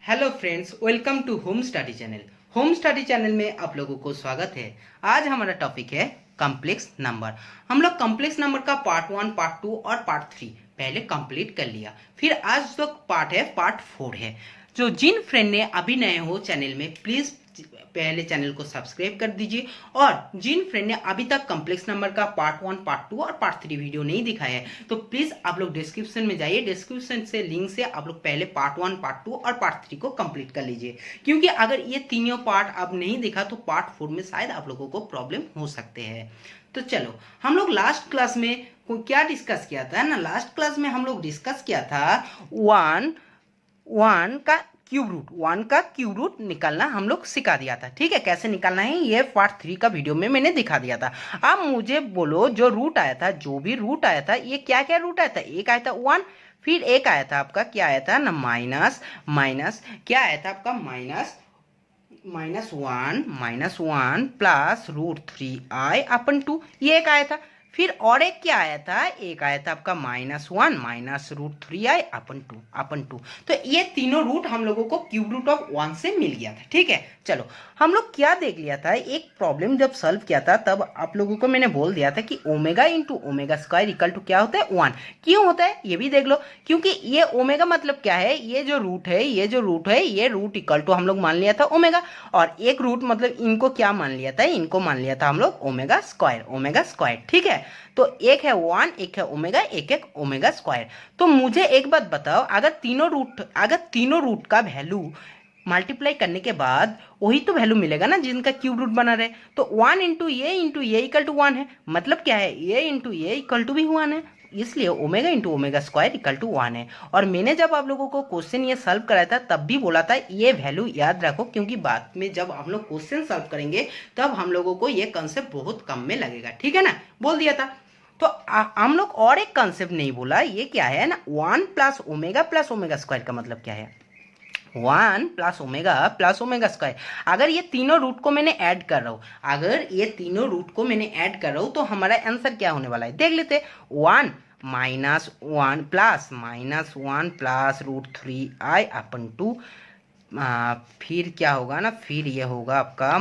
Hello friends, welcome to home study channel. Home study channel में आप लोगों को स्वागत है। आज हमारा टॉपिक है कॉम्प्लेक्स नंबर। हम लोग कॉम्प्लेक्स नंबर का पार्ट 1, पार्ट 2 और पार्ट 3 पहले कंप्लीट कर लिया। फिर आज जो पार्ट है पार्ट 4 है। जो जिन फ्रेंड ने अभी नए हो चैनल में, प्लीज पहले चैनल को सब्सक्राइब कर दीजिए। और जिन फ्रेंड ने अभी तक कॉम्प्लेक्स नंबर का पार्ट 1, पार्ट 2 और पार्ट 3 वीडियो नहीं दिखाया है तो प्लीज आप लोग डिस्क्रिप्शन में जाइए। डिस्क्रिप्शन से लिंक से आप लोग पहले पार्ट 1, पार्ट 2 और पार्ट 3 को कंप्लीट कर लीजिए, क्योंकि अगर ये तीनों पार्ट आप नहीं देखा तो पार्ट 4 में शायद आप लोगों को प्रॉब्लम हो सकते हैं। तो चलो, हम लोग लास्ट क्लास में क्या डिस्कस किया था ना। लास्ट क्लास में हम लोग डिस्कस किया था वन का क्यूब रूट निकालना हम लोग सिखा दिया था। ठीक है, कैसे निकालना है ये पार्ट 3 का वीडियो में मैंने दिखा दिया था। अब मुझे बोलो, जो रूट आया था, जो भी रूट आया था, ये क्या क्या रूट आया था। एक आया था 1, फिर एक आया था आपका क्या आया था ना माइनस क्या आया था आपका -1 प्लस √3i/2, ये एक आया था। फिर और एक क्या आया था, एक आया था आपका -1 माइनस √3i/2। तो ये तीनों रूट हम लोगों को क्यूब रूट ऑफ 1 से मिल गया था। ठीक है, चलो हम लोग क्या देख लिया था, एक प्रॉब्लम जब सॉल्व किया था तब आप लोगों को मैंने बोल दिया था कि omega into omega square equal to क्या होता है 1। क्यों होता है ये भी देख लो, क्योंकि ये ओमेगा मतलब क्या है, ये जो रूट है ये रूट इक्वल टू हम लोग मान लिया था ओमेगा, और एक रूट मतलब इनको क्या मान लिया था, इनको मान लिया था हम लोग ओमेगा स्क्वायर। ठीक है, तो एक है 1, एक है ओमेगा, एक ओमेगा स्क्वायर। तो मुझे एक बात बताओ, अगर तीनों रूट का वैल्यू मल्टीप्लाई करने के बाद वही तो वैल्यू मिलेगा ना जिनका क्यूब रूट बना रहे। तो 1 इंटू ये इक्वल टू 1 है, मतलब क्या है, ये इंटू ये इक्वल टू भी 1 है, इसलिए omega into omega square equal to 1 है। और मैंने जब आप लोगों को क्वेश्चन ये सॉल्व कराया था तब भी बोला था ये वैल्यू याद रखो, क्योंकि बाद में जब हम लोग क्वेश्चन सॉल्व करेंगे तब हम लोगों को ये कंसेप्ट बहुत कम में लगेगा। ठीक है ना, बोल दिया था। तो हम लोग और एक कंसेप्ट नहीं बोला, ये क्या है ना 1 प्लस ओमेगा स्क्वायर का मतलब क्या है, 1 प्लस ओमेगा स्क्वायर। अगर ये तीनों रूट को मैंने ऐड कर रहा हूं तो हमारा आंसर क्या होने वाला है देख लेते। 1 -1 प्लस √3i/2, फिर क्या होगा ना, फिर ये होगा आपका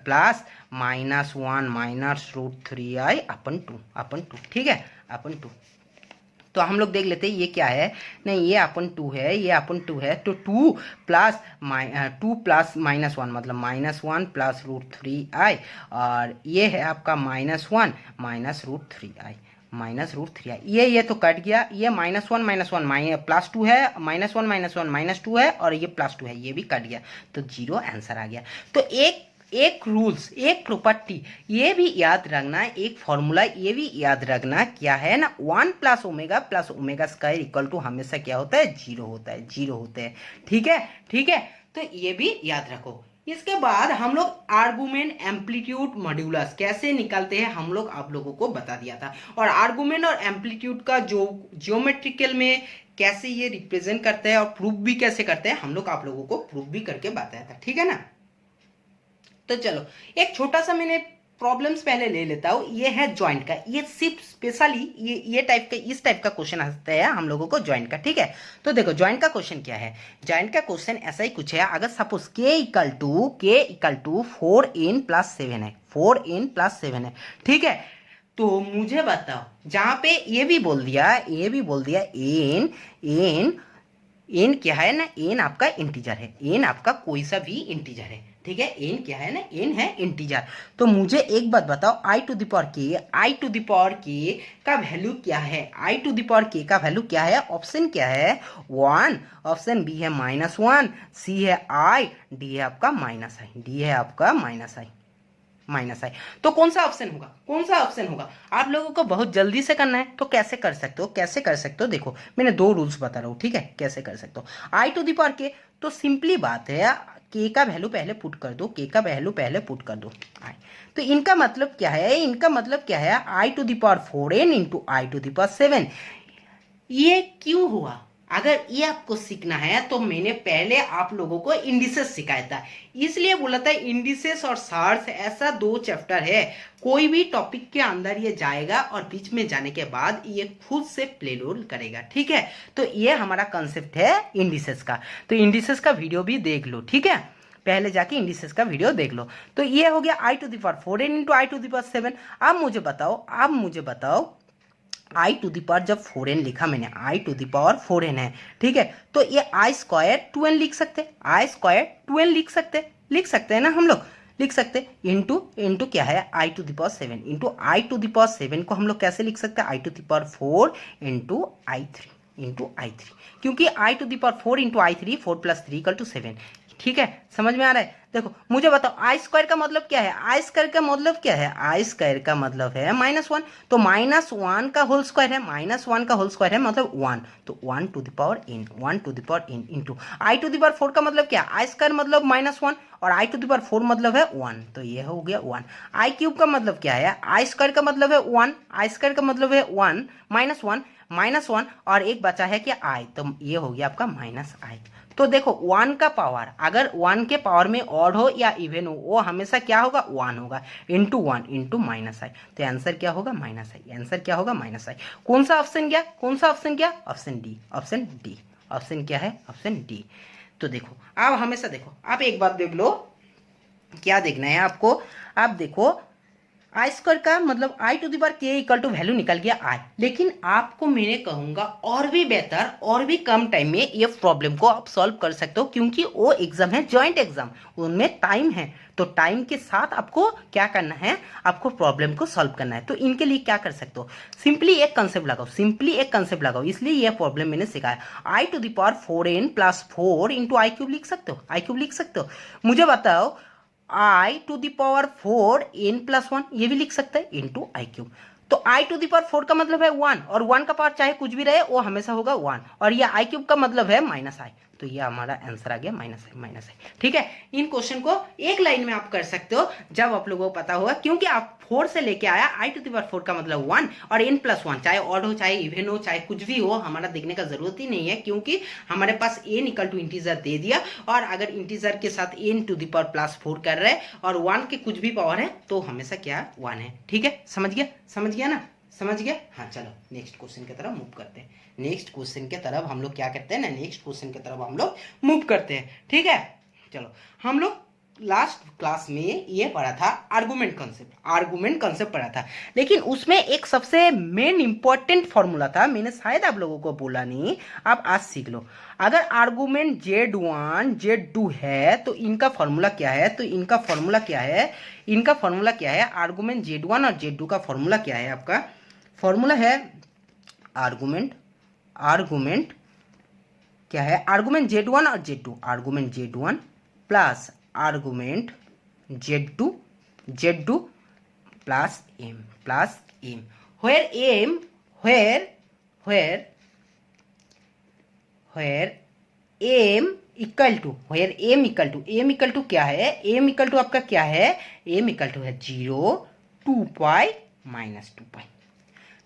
प्लस -1 माइनस √3i/2। ठीक है, /2। तो हम लोग देख लेते हैं ये क्या है, नहीं ये /2 है, तो 2 प्लस -1 मतलब -1 प्लस √3i, और ये है आपका -1 माइनस √3i, ये तो कट गया, ये -1 +2 है, -1 -2 है, और ये +2 है, ये भी कट गया, तो 0 आंसर आ गया। तो एक रूल्स, एक प्रॉपर्टी ये भी याद रखना, एक फॉर्मूला ये भी याद रखना, क्या है ना 1 plus omega square equal to हमेशा क्या होता है, 0 होता है। ठीक है, तो ये भी याद रखो। इसके बाद हम लोग आर्गुमेंट, एम्पलीट्यूड, मॉड्यूलस कैसे निकालते हैं हम लोग आप लोगों को बता दिया था। और आर्गुमेंट और एम्पलीट्यूड का जो जियोमेट्रिकल में कैसे ये रिप्रेजेंट करते हैं और प्रूफ भी कैसे करते हैं हम लोग आप लोगों को प्रूफ भी करके बताया था। ठीक है ना, तो चलो एक छोटा सा मैंने प्रॉब्लम्स पहले ले लेता हूं। ये है जॉइंट का, ये सिर्फ स्पेशली इस टाइप का क्वेश्चन आता है हम लोगों को जॉइंट का। ठीक है, तो देखो जॉइंट का क्वेश्चन क्या है। जॉइंट का क्वेश्चन ऐसा ही कुछ है, अगर suppose k equal to 4n + 7 है, 4n + 7 है। ठीक है, तो मुझे बताओ, जहां पे ये भी बोल दिया एन क्या है ना, एन आपका इंटीजर है, एन आपका कोई सा भी इंटीजर है। ठीक है, एन क्या है ना, एन है इंटीजर। तो मुझे एक बात बताओ, आई टू द पावर के का वैल्यू क्या है, आई टू द पावर के का वैल्यू क्या है। ऑप्शन क्या है 1, ऑप्शन बी है -1, सी है i, डी है आपका -i। तो कौन सा ऑप्शन होगा आप लोगों को बहुत जल्दी से करना है। तो कैसे कर सकते हो देखो, मैंने 2 रूल्स बता रहा हूँ। ठीक है, कैसे कर सकते हो आई टू दी पावर के, तो सिंपली बात है के का वैल्यू पहले पुट कर दो, तो इनका मतलब क्या है, I to the power 4n into I to the power 7। ये क्यों हुआ, अगर ये आपको सीखना है तो मैंने पहले आप लोगों को इंडिसेस सिखाया था, इसलिए बोला था इंडिसेस और सार्स ऐसा 2 चैप्टर है, कोई भी टॉपिक के अंदर ये जाएगा और बीच में जाने के बाद ये खुद से प्ले रोल करेगा, ठीक है। तो ये हमारा कंसेप्ट है इंडिसेस का, तो इंडिसेस का वीडियो भी देख लो, ठीक है, पहले जाके इंडिसेस का वीडियो देख लो। तो ये हो गया i⁴n इंटू i⁴7। अब मुझे बताओ i⁴ जब 4n लिखा मैंने, i⁴n है, ठीक है, तो ये i² 2n लिख सकते, i² 2n लिख सकते हैं ना हम लोग, लिख सकते इंटू क्या है i⁴ इंटू i⁴ को हम लोग कैसे लिख सकते हैं i⁴ इंटू i3 क्योंकि i⁴ इंटू i3 4 + 3 = 7, ठीक है, समझ में आ रहा है। देखो मुझे बताओ i² का मतलब क्या है, i² का मतलब क्या है, i² का मतलब है -1, तो -1 का होल स्क्वायर है, -1 का होल स्क्वायर है मतलब 1, तो 1⁴ इंटू i⁴ का मतलब क्या, i² मतलब -1 और i⁴ मतलब है 1, तो ये हो गया 1। i³ का मतलब क्या है, i² का मतलब है 1, i² का मतलब है 1 -1 और एक बचा है क्या i, तो ये हो गया आपका -i। तो देखो 1 का पावर, अगर 1 के पावर में ऑड हो या इवन हो, वो हमेशा क्या होगा 1 होगा, इंटू 1 इंटू -i, तो आंसर क्या होगा -i, आंसर क्या होगा -i। कौन सा ऑप्शन गया, ऑप्शन डी, ऑप्शन क्या है, ऑप्शन डी। तो देखो आप हमेशा देखो, आप एक बात देख लो, क्या देखना है आपको, आप देखो i² का मतलब i⁴k = वैल्यू निकल गया i, लेकिन आपको मैंने कहूंगा और भी बेहतर और भी कम टाइम में ये प्रॉब्लम को आप सॉल्व कर सकते हो, क्योंकि वो एग्जाम है जॉइंट एग्जाम, उनमें टाइम है, तो टाइम के साथ आपको क्या करना है, आपको प्रॉब्लम को सॉल्व करना है। तो इनके लिए क्या कर सकते हो, सिंपली एक कंसेप्ट लगाओ, इसलिए ये प्रॉब्लम मैंने सिखाया। i⁴n + 4 इंटू i³ लिख सकते हो, मुझे बताओ i⁴ n + 1 ये भी लिख सकते हैं इंटू i³, तो i⁴ का मतलब है 1 और 1 का पावर चाहे कुछ भी रहे वो हमेशा होगा 1, और ये i³ का मतलब है -i, तो ये हमारा आंसर आ गया -i, ठीक है। इन क्वेश्चन को एक लाइन में आप कर सकते हो जब आप लोगों को पता होगा, क्योंकि आप 4 से लेके आया i⁴ का मतलब 1 और n + 1 चाहे ऑड हो चाहे इवन हो चाहे कुछ भी हो, हमारा देखने का जरूरत ही नहीं है, क्योंकि हमारे पास n = इंटीजर दे दिया, और अगर इंटीजर के साथ n⁴ + 4 कर रहे हैं और 1 के कुछ भी पावर है तो हमेशा क्या 1 है, ठीक है, समझ गया ना, समझ गया। हाँ चलो नेक्स्ट क्वेश्चन की तरफ मूव करते हैं, नेक्स्ट क्वेश्चन की तरफ हम लोग क्या करते हैं ना, नेक्स्ट क्वेश्चन की तरफ हम लोग मूव करते हैं, ठीक है। चलो हम लोग लास्ट क्लास में ये पढ़ा था आर्गुमेंट कंसेप्ट पढ़ा था, लेकिन उसमें एक सबसे मेन इंपॉर्टेंट फॉर्मूला था, मैंने शायद आप लोगों को बोला नहीं, आप आज सीख लो। अगर आर्गुमेंट Z1 Z2 है तो इनका फॉर्मूला क्या है, आर्गुमेंट Z1 और Z2 का फॉर्मूला क्या है, आपका फॉर्मूला है आर्गुमेंट क्या है, आर्गुमेंट Z1 और Z2, argument Z1 plus argument Z2 plus m, m equal to क्या है, m इक्वल टू आपका क्या है, m इक्वल टू है 0 2 पाई -2 पाई,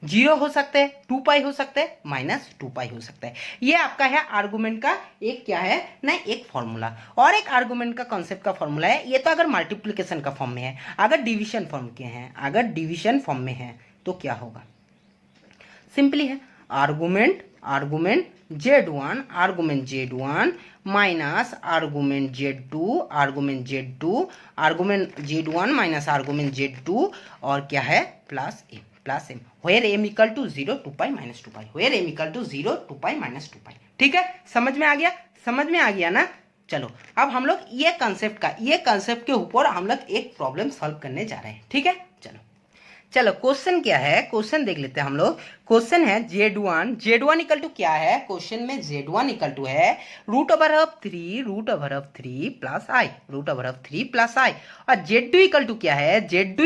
0 हो सकते हैं, 2 पाई हो सकते हैं, -2 पाई हो सकता है। ये आपका है आर्गुमेंट का एक क्या है ना, एक फॉर्मूला, और एक आर्गुमेंट का कॉन्सेप्ट का फॉर्मूला है, ये तो अगर मल्टीप्लिकेशन का फॉर्म में है, अगर डिवीजन फॉर्म में है तो क्या होगा, सिंपली है argument Z1 minus argument Z2 argument Z1 minus argument Z2 और क्या है plus m, where m equal to 0 2 pi -2 pi, where m equal to 0 2 pi -2 pi, ठीक है, समझ में आ गया ना। चलो अब हम लोग ये कंसेप्ट के ऊपर हम लोग एक प्रॉब्लम सॉल्व करने जा रहे हैं, ठीक है। चलो क्वेश्चन क्या है, क्वेश्चन देख लेते हैं हम लोग। क्वेश्चन है Z1 इक्वल टू क्या है, क्वेश्चन में Z1 इक्वल टू है √3 प्लस i, और Z2 इक्वल टू क्या है, Z2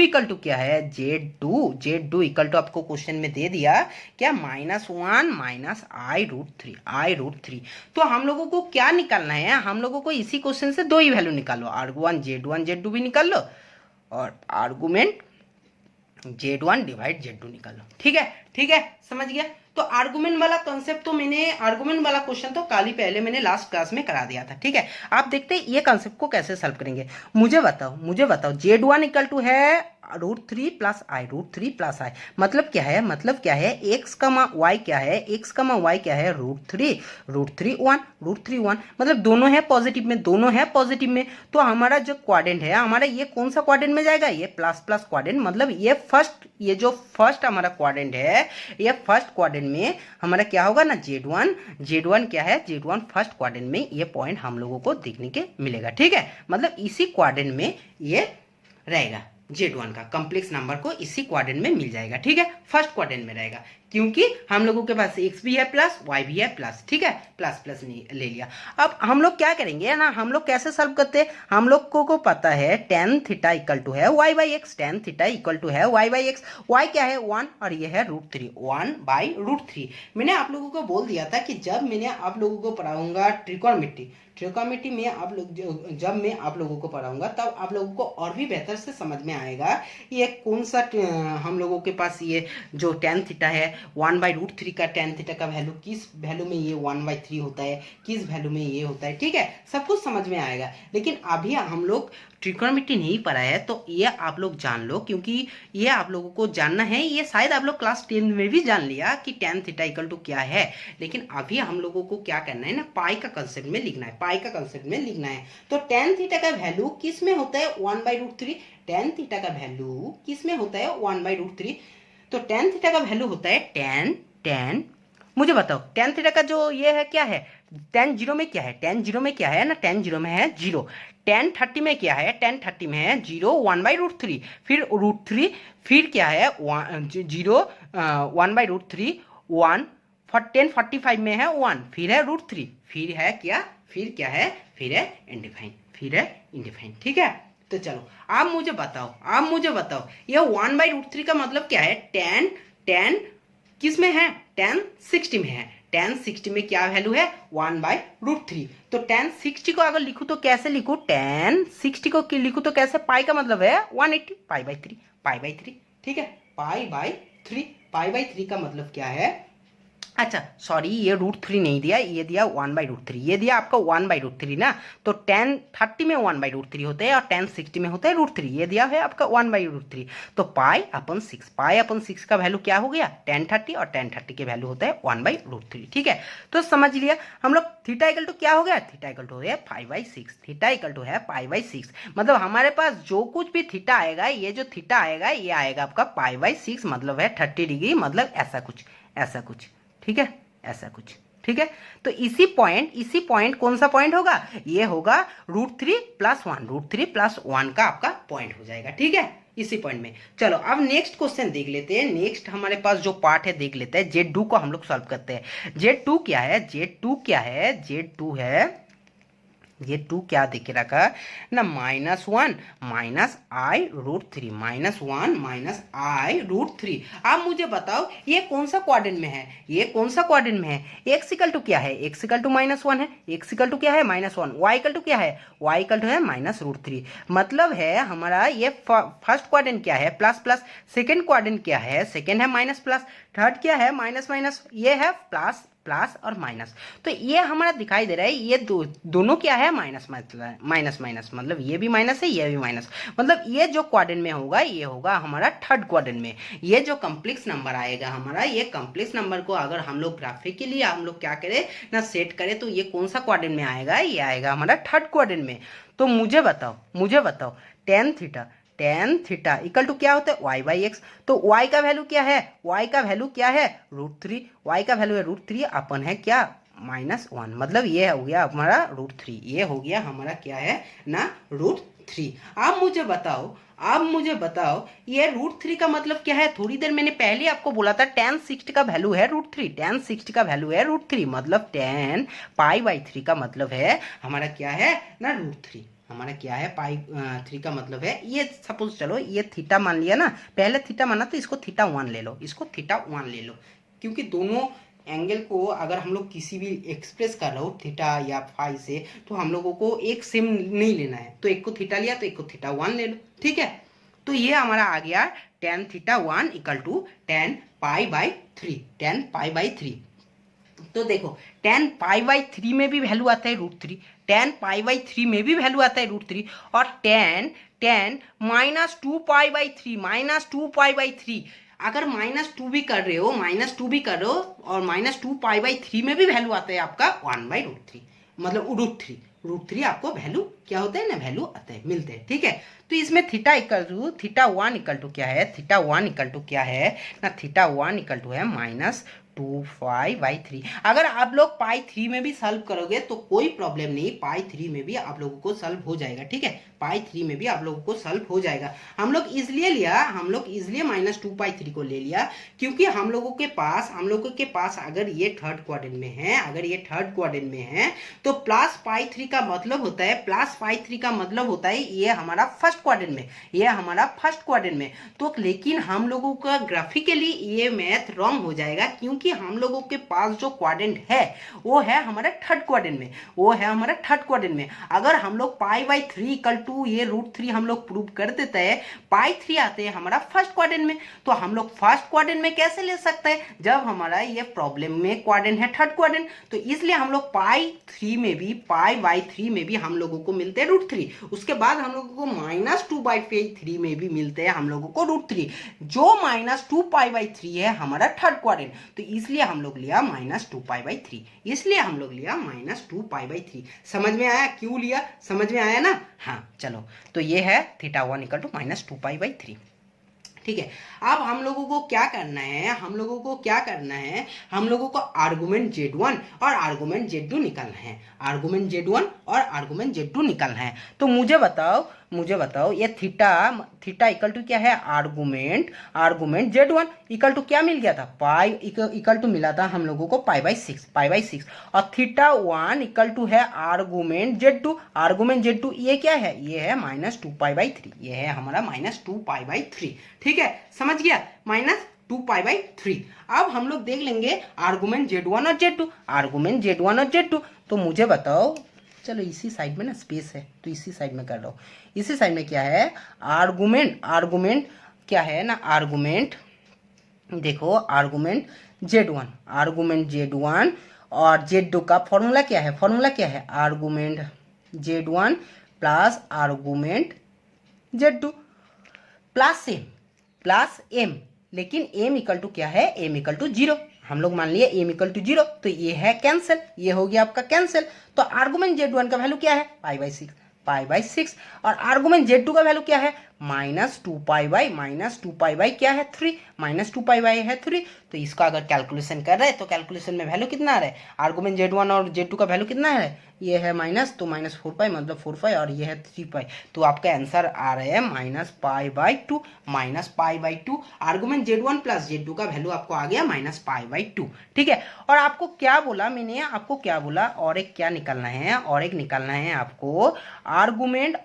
इक्वल टू आपको क्वेश्चन में दे दिया क्या -1 माइनस i√3। तो हम लोगों को क्या निकालना है, हम लोगों को इसी क्वेश्चन से 2 ही वैल्यू निकालो, आर्गुमेंट Z1 Z2 भी निकाल लो और आर्गुमेंट Z1 डिवाइड Z2 निकाल लो। ठीक है, ठीक है, समझ गया। तो आर्गुमेंट वाला कॉन्सेप्ट तो मैंने, आर्गुमेंट वाला क्वेश्चन तो कल ही पहले मैंने लास्ट क्लास में करा दिया था। ठीक है, आप देखते हैं ये कॉन्सेप्ट को कैसे सॉल्व करेंगे। मुझे बताओ Z1 इक्वल टू है √3 प्लस आई, √3 प्लस आई मतलब क्या है, मतलब क्या है, x कमा वाई क्या है, x कमा वाई क्या है, √3 1 मतलब दोनों है पॉजिटिव में, दोनों है पॉजिटिव में। तो हमारा जो क्वाड्रेंट है हमारा, ये कौन सा क्वाड्रेंट में जाएगा, ये प्लस प्लस क्वाड्रेंट, मतलब ये जो फर्स्ट हमारा क्वाड्रेंट है, ये फर्स्ट क्वाड्रेंट में हमारा क्या होगा ना, Z1 क्या है, Z1 फर्स्ट क्वाड्रेंट में ये पॉइंट हम लोगों को देखने के मिलेगा। ठीक है, मतलब इसी क्वाड्रेंट में ये रहेगा, Z1 का कॉम्प्लेक्स नंबर को इसी क्वाड्रेंट में मिल जाएगा। ठीक है, फर्स्ट क्वाड्रेंट में रहेगा, क्योंकि हम लोगों के पास x भी है प्लस, y भी है प्लस। ठीक है, प्लस प्लस ले लिया। अब हम लोग क्या करेंगे ना, हम लोग कैसे सॉल्व करते हैं, हम लोग को पता है tan थीटा इक्वल टू है y by X, tan theta equal to है y बाई एक्स, y क्या है 1 और ये है √3, 1 बाई √3। मैंने आप लोगों को बोल दिया था कि जब मैंने आप लोगों को पढ़ाऊंगा ट्रिकोनोमेट्री में, आप लोग जब मैं आप लोगों को पढ़ाऊंगा तब आप लोगों को और भी बेहतर से समझ में आएगा ये कौन सा हम लोगों के पास ये जो tan थीटा है 1 बाई √3 का tan थीटा का वैल्यू किस वैल्यू में ये 1/3 होता है, किस वैल्यू में ये होता है। ठीक है, सब कुछ समझ में आएगा। लेकिन अभी हम लोग ट्रिकोनोमेट्री नहीं पढ़ा है तो ये आप लोग जान लो, क्योंकि ये आप लोगों को जानना है। ये शायद आप लोग क्लास 10 में भी जान लिया कि tan थीटा इक्वल टू क्या है, लेकिन अभी हम लोगों को क्या करना है ना, पाई का कंसेप्ट में लिखना है, पाई का कंसेप्ट में लिखना है। तो tan थीटा का वैल्यू किस में होता है, 1/√3। tan थीटा का वैल्यू किस में होता है, 1/√3। तो tan थीटा का वैल्यू होता है tan मुझे बताओ tan थीटा का जो ये है क्या है, tan 0 में क्या है, tan 0 में क्या है ना, tan 0 में है 0। tan 30 में क्या है, tan 30 में है 0 1/√3, फिर √3, फिर क्या है 0 1/√3 1, 10 45 में है 1, फिर है √3, फिर है क्या, फिर क्या है, फिर है इनडिफाइन। ठीक है, तो चलो आप मुझे बताओ ये 1/√3 का मतलब क्या है, tan किस में है, tan 60 में है, tan 60 में क्या वैल्यू है, 1/√3। तो tan 60 को अगर लिखूं तो कैसे लिखूं, tan 60 को लिखूं तो कैसे, पाई का मतलब है 180, पाई बाई 3। ठीक है, पाई बाई 3 का मतलब क्या है, अच्छा सॉरी ये √3 नहीं दिया, ये दिया 1/√3, ये दिया आपका 1/√3 ना। तो tan 30 में 1/√3 होते हैं और tan 60 में होता है √3, ये दिया है आपका 1/√3। तो पाई/6 का वैल्यू क्या हो गया, tan 30, और tan 30 के वैल्यू होता है 1/√3। ठीक है, तो समझ लिया हम लोग। थीटा इक्वल टू क्या हो गया, थीटा इक्वल टू हो गया पाई/6, थीटा इक्वल टू है पाई/6। मतलब हमारे पास जो कुछ भी थीटा आएगा, ये जो थीटा आएगा ये आएगा आपका पाई/6, मतलब है 30 डिग्री, मतलब ऐसा कुछ। ठीक है, ऐसा कुछ। ठीक है, तो इसी पॉइंट कौन सा पॉइंट होगा, ये होगा √3 + 1, √3 + 1 का आपका पॉइंट हो जाएगा। ठीक है, इसी पॉइंट में। चलो अब नेक्स्ट क्वेश्चन देख लेते हैं। नेक्स्ट हमारे पास जो पार्ट है देख लेते हैं, Z2 को हम लोग सॉल्व करते हैं। Z2 क्या है, Z2 क्या देख के रखा ना, -1 -i √3, -1 -i√3। अब मुझे बताओ ये कौन सा क्वाड्रेंट में है, x इक्वल टू क्या है, x इक्वल टू -1 है, x इक्वल टू क्या है -1, y इक्वल टू क्या है, y इक्वल टू है -√3। मतलब है हमारा ये फर्स्ट क्वाड्रेंट क्या है, प्लस प्लस, सेकेंड क्वाड्रेंट क्या है, सेकेंड है माइनस प्लस, थर्ड क्या है माइनस माइनस, ये है प्लस प्लस और माइनस। तो ये हमारा दिखाई दे रहा है ये दोनों क्या है, माइनस माइनस, मतलब ये भी माइनस है, ये भी माइनस। मतलब ये जो क्वाड्रेंट में होगा ये होगा हमारा थर्ड क्वाड्रेंट में। ये जो कॉम्प्लेक्स नंबर आएगा हमारा, ये कॉम्प्लेक्स नंबर को अगर हम लोग ग्राफिकली हम लोग क्या करें ना, सेट करें, तो ये कौन सा क्वाड्रेंट में आएगा, ये आएगा हमारा थर्ड क्वाड्रेंट में। तो मुझे बताओ tan थीटा इक्वल टू क्या होता है, y/x। तो y का वैल्यू क्या है, √3, y का वैल्यू है √3, अपन है क्या -1, मतलब ये हो गया हमारा √3, ये हो गया हमारा क्या है ना √3। अब मुझे बताओ ये √3 का मतलब क्या है। थोड़ी देर मैंने पहले आपको बोला था tan 60 का वैल्यू है √3, tan 60 का वैल्यू है √3, मतलब tan पाई/3 का मतलब है हमारा क्या है ना √3, हमारा क्या है पाई/3 का मतलब है ये। सपोज चलो ये थीटा मान लिया ना, पहले थीटा माना तो इसको θ1 ले लो, क्योंकि दोनों एंगल को अगर हम लोग किसी भी एक्सप्रेस कर रहे हो थीटा या फाई से, तो हम लोगों को एक सेम नहीं लेना है, तो एक को थीटा लिया तो एक को θ1 ले लो। ठीक है, तो ये हमारा आ गया tan theta 1 equal to tan pi by 3, tan pi by 3। तो देखो tan पाई बाई 3 में भी वैल्यू आता है √3, tan पाई बाई 3 में भी वैल्यू आता है √3, और tan -2 pi by 3, -2 pi by 3, अगर -2 भी कर रहे हो, -2 भी कर रहे हो, और -2 पाई बाई 3 में भी वैल्यू आता है आपका 1 बाई √3, मतलब √3 आपको वैल्यू क्या होता है ना, वैल्यू आते हैं, मिलते हैं, ठीक है। तो इसमें थीटा 1 इक्वल टू क्या है, थीटा 1 इक्वल टू क्या है ना, थीटा 1 इक्वल टू है -2 पाई बाई 3। अगर आप लोग पाई 3 में भी सॉल्व करोगे तो कोई प्रॉब्लम नहीं, पाई 3 में भी आप लोगों को सॉल्व हो जाएगा, ठीक है, पाई 3 में भी आप लोगों को सॉल्व हो जाएगा। हम लोग इसलिए -2 पाई 3 को ले लिया क्योंकि हम लोगों के पास अगर ये थर्ड क्वाड्रेंट में है, तो प्लस पाई 3 का मतलब होता है ये हमारा फर्स्ट क्वाड्रेंट में, तो लेकिन हम लोगों का ग्राफिकली ये मैथ रॉन्ग हो जाएगा क्योंकि हम लोगों के पास जो क्वाड्रेंट है वो है हमारा थर्ड क्वाड्रेंट में, अगर हम लोग पाई बाई 3 इक्वल टू ये √3 हम लोग प्रूव कर देते हैं, पाई 3 आते हैं हमारा फर्स्ट क्वाड्रेंट में, तो हम लोग फर्स्ट क्वाड्रेंट में कैसे ले सकते हैं जब हमारा ये प्रॉब्लम में क्वाड्रेंट है थर्ड क्वाड्रेंट, तो इसलिए हम लोग पाई बाई 3 में भी हम लोगों को मिलते हैं √3, उसके बाद हम लोगों को -2 बाई 3 में भी मिलते हैं हम लोगों को √3, जो -2 पाई बाई 3 है हमारा थर्ड क्वाड्रेंट, तो इसलिए हम लोग लिया -2 पाई बाई 3, -2 पाई बाई 3। समझ में आया क्यों लिया, समझ में आया ना? हाँ चलो, तो ये है theta 1 equal to -2 pi by 3, ठीक है। अब हम लोगों को क्या करना है, हम लोगों को आर्गुमेंट Z1 और आर्गुमेंट Z2 निकालना है, तो मुझे बताओ ये थीटा इक्वल टू क्या है, आर्गुमेंट Z1 इक्वल टू क्या मिल गया था, पाई इक्वल टू मिला था हम लोगों को पाई बाई 6, और थीटा 1 इक्वल टू है आर्गुमेंट Z2 ये क्या है, ये है -2 पाई बाई 3, ये है हमारा -2 पाई बाई 3, ठीक है, समझ गया, -2 पाई बाई 3। अब हम लोग देख लेंगे आर्गुमेंट Z1 और Z2, तो मुझे बताओ, चलो इसी साइड में ना स्पेस है तो इसी साइड में कर रहा हूँ, इसी साइड में क्या है, आर्गुमेंट क्या है ना, देखो आर्गुमेंट Z1 और Z2 का फॉर्मूला क्या है, argument Z1 plus argument Z2 plus m, लेकिन m इक्वल टू क्या है, m इक्वल टू 0, हम लोग मान लिए m इक्वल टू 0, तो ये है कैंसिल, ये हो गया आपका कैंसिल, तो आर्गुमेंट Z1 का वैल्यू क्या है, पाई बाई 6, और आर्गुमेंट Z2 का वैल्यू क्या है, -2 पाई बाई क्या है 3, -2 पाई बाई है 3, तो इसका अगर कैलकुलेशन कर रहे हैं तो कैलकुलेशन में वैल्यू कितना आ रहा है, आर्गुमेंट Z1 और Z2 का वैल्यू कितना है, ये है माइनस, तो -4 पाई मतलब 4 पाई, और ये है 3 पाई, तो आपका आंसर आ रहा है -pi by 2, argument Z1 plus Z2 का वैल्यू आपको आ गया -पाई बाई 2, ठीक है। और आपको क्या बोला मैंने, और एक क्या निकालना है, आपको आर्गुमेंट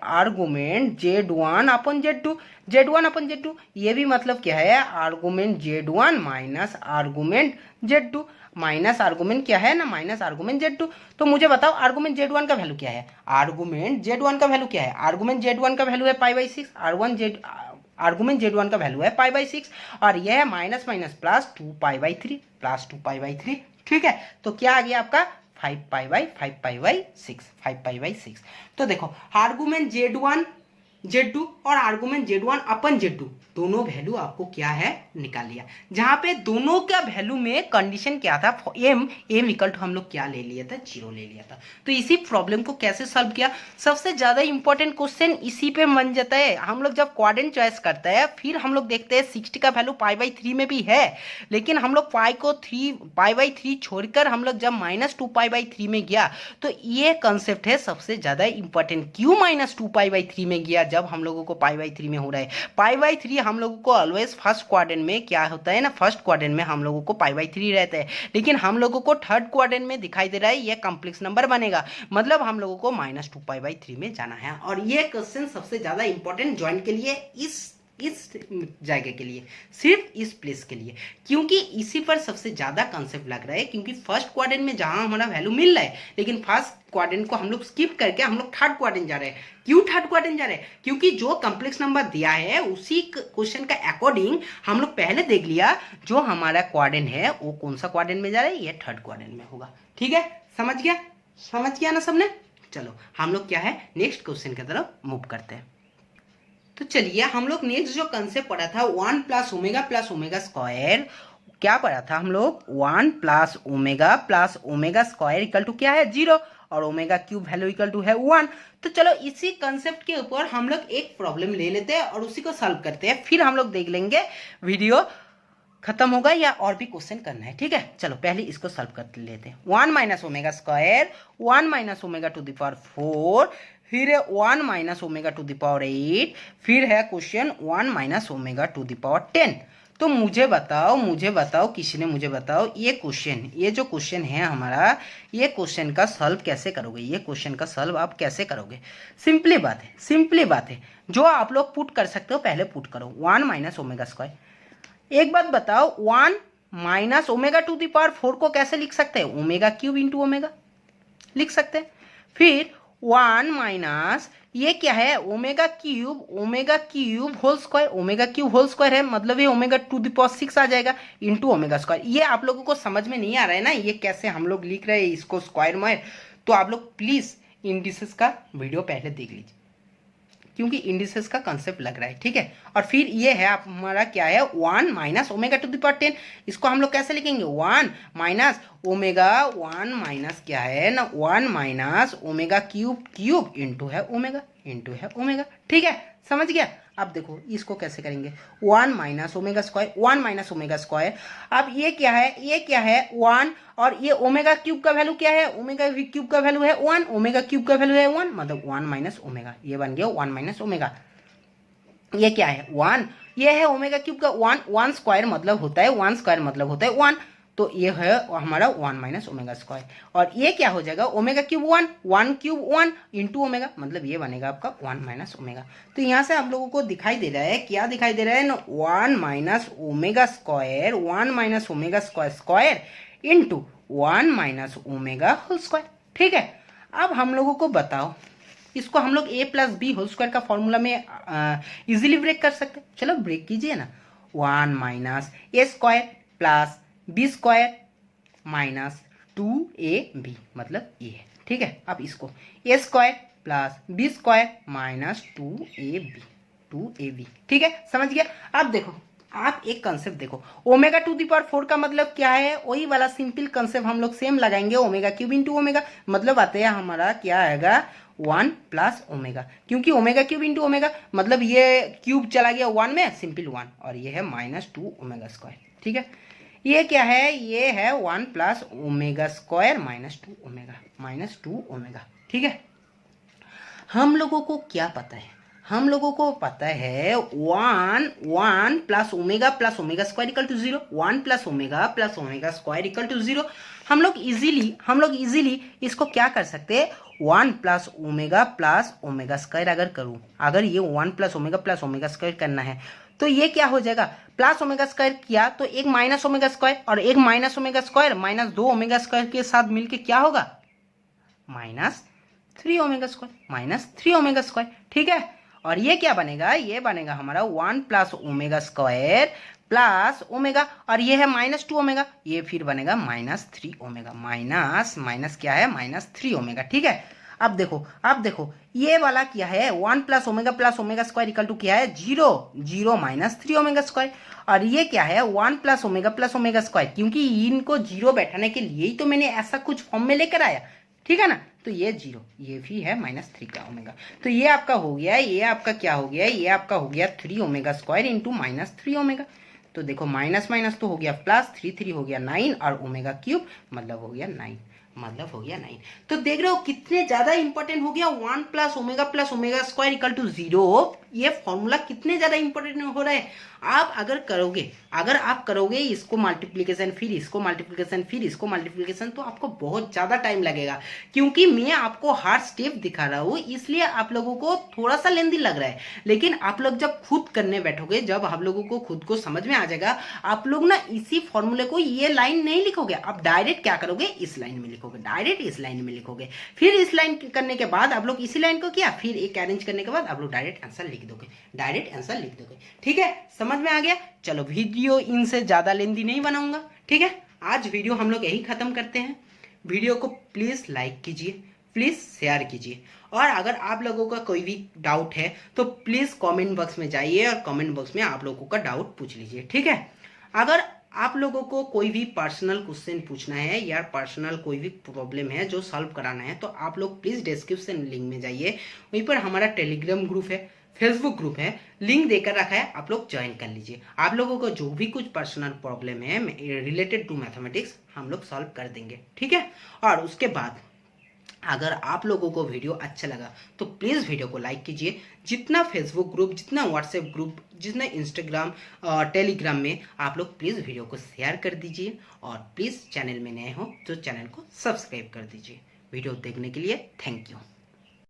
Z1 अपन Z2, ये भी मतलब क्या है, argument Z1 minus argument Z2, minus argument क्या है ना, माइनस आर्गुमेंट Z2, तो मुझे बताओ आर्गुमेंट Z1 का वैल्यू क्या है, आर्गुमेंट Z1 का वैल्यू है पाई बाई 6, आर्गुमेंट Z1 का वैल्यू है पाई बाई 6, और यह है माइनस प्लस 2 पाई बाई 3, ठीक है, तो क्या आ गया आपका 5 पाई बाई 6, तो देखो आर्गुमेंट Z2 और आर्गुमेंट Z1 अपन Z2 दोनों वैल्यू आपको क्या है निकाल लिया, जहां पे दोनों का वैल्यू में कंडीशन क्या था, m इक्वल टू हम लोग क्या ले लिया था, 0 ले लिया था। तो इसी प्रॉब्लम को कैसे सॉल्व किया, सबसे ज्यादा इंपॉर्टेंट क्वेश्चन इसी पे बन जाता है। हम लोग जब क्वाड्रेंट चॉइस करते हैं फिर हम लोग देखते हैं 60 का वैल्यू पाई बाई 3 में भी है, लेकिन हम लोग पाई बाई 3 छोड़कर हम लोग जब -2 पाई बाई 3 में गया, तो ये कंसेप्ट है सबसे ज्यादा इंपॉर्टेंट, क्यों -2 पाई बाई 3 में गया जब हम लोगों को पाई बाई 3 में हो रहा है। पाई बाई 3 हम लोगों को ऑलवेज फर्स्ट क्वाड्रेंट में क्या होता है ना, फर्स्ट क्वाड्रेंट में हम लोगों को पाई बाई 3 रहता है, लेकिन हम लोगों को थर्ड क्वाड्रेंट में दिखाई दे रहा है ये कॉम्प्लेक्स नंबर बनेगा, मतलब हम लोगों को -2 पाई बाई 3 में जाना है। और ये क्वेश्चन सबसे ज्यादा इंपॉर्टेंट ज्वाइंट के लिए इस इस जगह के लिए, सिर्फ इस प्लेस के लिए, क्योंकि इसी पर सबसे ज़्यादा कंसेप्ट लग रहा है। क्योंकि फर्स्ट क्वाड्रेंट में जहां हमारा वैल्यू मिल रहा है, लेकिन फर्स्ट क्वाड्रेंट को हम लोग स्किप करके हम लोग थर्ड क्वाड्रेंट जा रहे हैं। क्यों थर्ड क्वाड्रेंट जा रहे हैं? क्योंकि जो कॉम्प्लेक्स नंबर दिया है उसी क्वेश्चन का अकॉर्डिंग हम लोग पहले देख लिया जो हमारा क्वाड्रेंट है वो कौन सा क्वाड्रेंट में जा रहा है, ये थर्ड क्वाड्रेंट में होगा। ठीक है, समझ गया ना सबने? चलो हम लोग क्या है नेक्स्ट क्वेश्चन की तरफ मूव करते हैं। तो चलिए हम लोग नेक्स्ट जो कंसेप्ट पढ़ा था 1 प्लस ओमेगा स्क्वायर, क्या पढ़ा था हम लोग? 1 plus omega square equal to क्या है? 0, और omega cube value equal to है 1। तो चलो इसी कंसेप्ट के ऊपर हम लोग एक प्रॉब्लम ले लेते हैं और उसी को सॉल्व करते हैं, फिर हम लोग देख लेंगे वीडियो खत्म होगा या और भी क्वेश्चन करना है। ठीक है, चलो पहले इसको सॉल्व कर लेते हैं। 1 minus omega square, 1 minus omega to the power 4, फिर है 1 minus omega to the power 8, फिर है question 1 minus omega to the power 10। तो मुझे बताओ किसी ने मुझे बताओ ये जो क्वेश्चन है हमारा, ये क्वेश्चन का सॉल्व कैसे करोगे? ये क्वेश्चन का सॉल्व आप कैसे करोगे? सिंपली बात है, जो आप लोग पुट कर सकते हो पहले पुट करो। 1 माइनस ओमेगा स्क्वायर, एक बात बताओ 1 minus omega to the power 4 को कैसे लिख सकते हैं? ओमेगा क्यूब इंटू ओमेगा लिख सकते हैं। फिर 1 माइनस ये क्या है? Omega cube whole square, omega cube whole square है मतलब ये ओमेगा टू द पावर 6 आ जाएगा इंटू ओमेगा स्क्वायर। ये आप लोगों को समझ में नहीं आ रहा है ना ये कैसे हम लोग लिख रहे हैं इसको स्क्वायर में? तो आप लोग प्लीज इंडिसेस का वीडियो पहले देख लीजिए, क्योंकि इंडिसेस का कंसेप्ट लग रहा है। ठीक है, और फिर ये है हमारा क्या है? 1 minus omega to the power 10, इसको हम लोग कैसे लिखेंगे? 1 माइनस ओमेगा, 1 माइनस क्या है ना 1 माइनस ओमेगा क्यूब इंटू है ओमेगा। ठीक है, समझ गया? अब देखो इसको कैसे करेंगे? 1 माइनस ओमेगा स्क्वायर, अब ये क्या है 1, और ये ओमेगा क्यूब का वैल्यू क्या है? ओमेगा क्यूब का वैल्यू है 1, ओमेगा क्यूब का वैल्यू है 1, मतलब 1 माइनस ओमेगा, ये बन गया 1 माइनस ओमेगा। ये क्या है? 1, ये है ओमेगा क्यूब का 1 स्क्वायर मतलब होता है 1, तो ये है हमारा 1 माइनस ओमेगा स्क्वायर। और ये क्या हो जाएगा? Omega cube 1 cube 1 into omega, मतलब ये बनेगा आपका 1 माइनस ओमेगा। तो यहाँ से आप लोगों को दिखाई दे रहा है, क्या दिखाई दे रहा है ना? 1 minus omega square into 1 minus omega whole square. ठीक है, अब हम लोगों को बताओ, इसको हम लोग a plus B whole square का फॉर्मूला में इजीली ब्रेक कर सकते हैं। चलो ब्रेक कीजिए ना। 1 minus A square plus B square minus 2ab, मतलब ये है। ठीक है, अब इसको A square plus B square minus 2ab। ठीक है, समझ गया? अब देखो, आप एक कंसेप्ट देखो, ओमेगा टू दी पावर 4 का मतलब क्या है? वही वाला सिंपल कंसेप्ट हम लोग सेम लगाएंगे, ओमेगा क्यूब इंटू ओमेगा, मतलब आते हैं हमारा क्या आएगा? 1 प्लस ओमेगा, क्योंकि ओमेगा क्यूब इंटू ओमेगा मतलब ये क्यूब चला गया 1 में, सिंपल 1, और ये है माइनस 2 ओमेगा स्क्वायर। ठीक है, ये क्या है? ये है 1 plus omega square minus 2 omega. ठीक है, हम लोगों को क्या पता है? हम लोगों को पता है 1 plus omega square equal to 0, 1 plus omega square equal to 0। हम लोग इजीली इसको क्या कर सकते हैं? 1 प्लस ओमेगा स्क्वायर अगर ये 1 प्लस ओमेगा स्क्वायर करना है तो ये क्या हो जाएगा? प्लस ओमेगा स्क्वायर किया तो एक माइनस ओमेगा स्क्वायर, और एक minus omega square minus 2 omega square के साथ मिलके क्या होगा? Minus 3 omega square. ठीक है, और ये क्या बनेगा? ये बनेगा हमारा 1 plus omega square plus omega, और ये है माइनस 2 ओमेगा, ये फिर बनेगा माइनस 3 ओमेगा, माइनस क्या है? Minus 3 omega. ठीक है, अब देखो ये वाला क्या है? 1 plus omega square equal to क्या है? 0 माइनस 3 ओमेगा स्क्वायर, और ये क्या है? 1 प्लस ओमेगा स्क्वायर, क्योंकि इनको 0 बैठाने के लिए ही तो मैंने ऐसा कुछ फॉर्म में लेकर आया। ठीक है ना, तो ये 0, ये भी है माइनस 3 का ओमेगा, तो ये आपका हो गया, ये आपका क्या हो गया? ये आपका हो गया 3 omega square into minus 3 omega. तो देखो माइनस माइनस तो हो गया प्लस, 3 हो गया 9 और ओमेगा क्यूब मतलब हो गया 9, मतलब हो गया 9। तो देख रहे हो कितने ज्यादा इंपॉर्टेंट हो गया, 1 plus omega square equal to 0। ये फॉर्मूला कितने ज्यादा इंपॉर्टेंट हो रहा है। आप अगर आप करोगे इसको मल्टीप्लीकेशन, फिर इसको मल्टीप्लीकेशन, फिर इसको मल्टीप्लीकेशन, तो आपको बहुत ज्यादा टाइम लगेगा, क्योंकि मैं आपको हर स्टेप दिखा रहा हूँ, इसलिए आप लोगों को थोड़ा सा लेंदी लग रहा है। लेकिन आप लोग जब खुद करने बैठोगे, जब हम लोगों को खुद को समझ में आ जाएगा, आप लोग ना इसी फॉर्मूले को ये लाइन नहीं लिखोगे, आप डायरेक्ट क्या करोगे, इस लाइन में लिखोगे, डायरेक्ट इस लाइन में लिखोगे। फिर इस लाइन करने के बाद आप लोग इसी लाइन को किया, फिर एक अरेंज करने के बाद आप लोग डायरेक्ट आंसर लिख दोगे, डायरेक्ट आंसर लिख दोगे। ठीक है, समझ में आ गया। चलो वीडियो इनसे ज्यादा लेंदी नहीं बनाऊंगा। ठीक है, आज वीडियो हम लोग यही खत्म करते हैं। वीडियो को प्लीज लाइक कीजिए, प्लीज शेयर कीजिए, और अगर आप लोगों का कोई भी डाउट है तो प्लीज कमेंट बॉक्स में जाइए और कमेंट बॉक्स में आप लोगों का डाउट पूछ लीजिए। ठीक है, अगर आप लोगों को कोई भी पर्सनल क्वेश्चन पूछना है या पर्सनल कोई भी प्रॉब्लम है जो सॉल्व कराना है, तो आप लोग प्लीज डिस्क्रिप्शन लिंक में जाइए, वहीं पर हमारा टेलीग्राम ग्रुप है, फेसबुक ग्रुप है, लिंक देकर रखा है, आप लोग ज्वाइन कर लीजिए। आप लोगों को जो भी कुछ पर्सनल प्रॉब्लम है रिलेटेड टू मैथमेटिक्स हम लोग सॉल्व कर देंगे। ठीक है, और उसके बाद अगर आप लोगों को वीडियो अच्छा लगा तो प्लीज़ वीडियो को लाइक कीजिए। जितना फेसबुक ग्रुप, जितना व्हाट्सएप ग्रुप, जितना इंस्टाग्राम टेलीग्राम में, आप लोग प्लीज़ वीडियो को शेयर कर दीजिए, और प्लीज़ चैनल में नए हो तो चैनल को सब्सक्राइब कर दीजिए। वीडियो देखने के लिए थैंक यू।